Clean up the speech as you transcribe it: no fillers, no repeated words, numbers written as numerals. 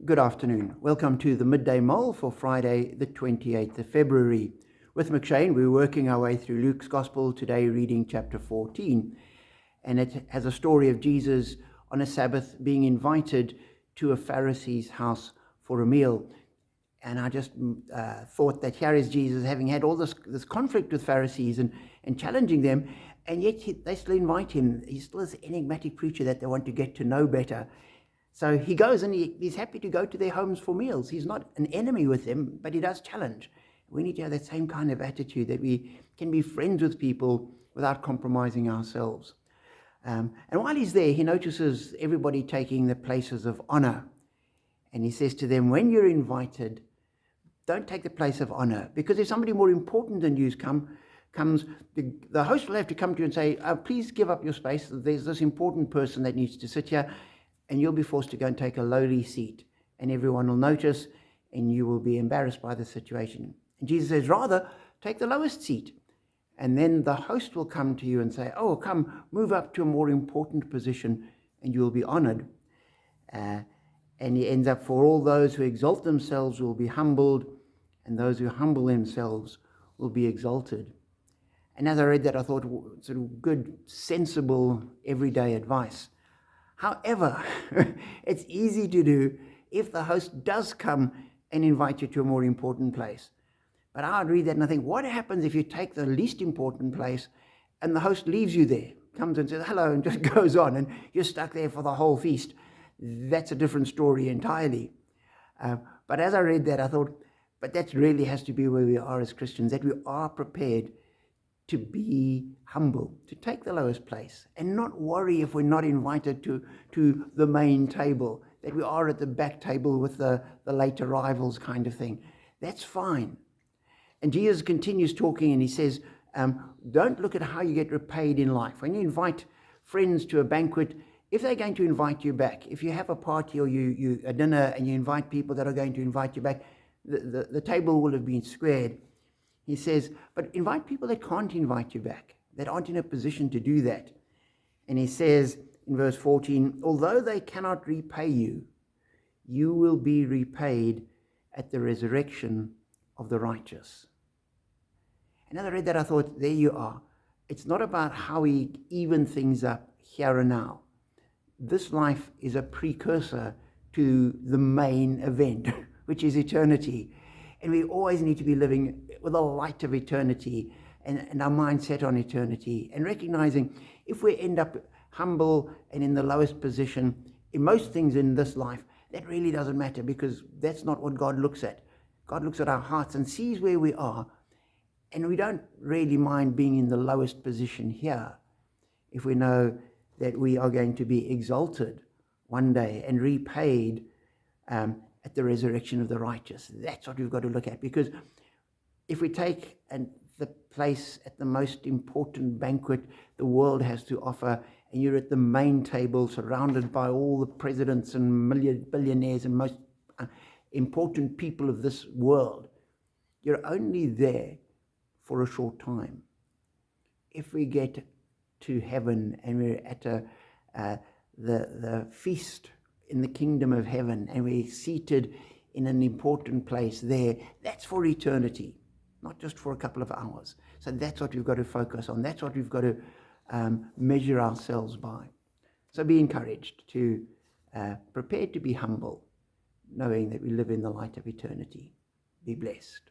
Good afternoon. Welcome to the Midday Mull for Friday, the 28th of February. With McShane, we're working our way through Luke's Gospel, today reading chapter 14. And it has a story of Jesus on a Sabbath being invited to a Pharisee's house for a meal. And I just thought that here is Jesus having had all this conflict with Pharisees and challenging them, and yet they still invite him. He's still this enigmatic preacher that they want to get to know better. So he goes and he's happy to go to their homes for meals. He's not an enemy with them, but he does challenge. We need to have that same kind of attitude, that we can be friends with people without compromising ourselves. And while he's there, he notices everybody taking the places of honor. And he says to them, when you're invited, don't take the place of honor, because if somebody more important than you comes, the host will have to come to you and say, please give up your space. There's this important person that needs to sit here. And you'll be forced to go and take a lowly seat, and everyone will notice, and you will be embarrassed by the situation. And Jesus says, rather, take the lowest seat, and then the host will come to you and say, oh, come, move up to a more important position, and you will be honored. And he ends up, for all those who exalt themselves will be humbled, and those who humble themselves will be exalted. And as I read that, I thought, sort of good, sensible, everyday advice. However, it's easy to do if the host does come and invite you to a more important place. But I would read that and I think, what happens if you take the least important place and the host leaves you there, comes and says hello and just goes on, and you're stuck there for the whole feast? That's a different story entirely. But as I read that, I thought, but that really has to be where we are as Christians, that we are prepared to be humble, to take the lowest place, and not worry if we're not invited to the main table, that we are at the back table with the late arrivals kind of thing. That's fine. And Jesus continues talking, and he says, don't look at how you get repaid in life. When you invite friends to a banquet, if they're going to invite you back, if you have a party or you a dinner and you invite people that are going to invite you back, the table will have been squared. He says, but invite people that can't invite you back, that aren't in a position to do that. And he says in verse 14, although they cannot repay you, you will be repaid at the resurrection of the righteous. And as I read that, I thought, there you are. It's not about how we even things up here and now. This life is a precursor to the main event, which is eternity. And we always need to be living with a light of eternity and our mindset on eternity, and recognizing if we end up humble and in the lowest position in most things in this life, that really doesn't matter, because that's not what God looks at. God looks at our hearts and sees where we are, and we don't really mind being in the lowest position here if we know that we are going to be exalted one day and repaid at the resurrection of the righteous. That's what we've got to look at, because if we take the place at the most important banquet the world has to offer, and you're at the main table surrounded by all the presidents and billionaires and most important people of this world, you're only there for a short time. If we get to heaven and we're at the feast in the kingdom of heaven, and we're seated in an important place there, that's for eternity, not just for a couple of hours. So that's what we've got to focus on. That's what we've got to measure ourselves by. So be encouraged to prepare to be humble, knowing that we live in the light of eternity. Be blessed.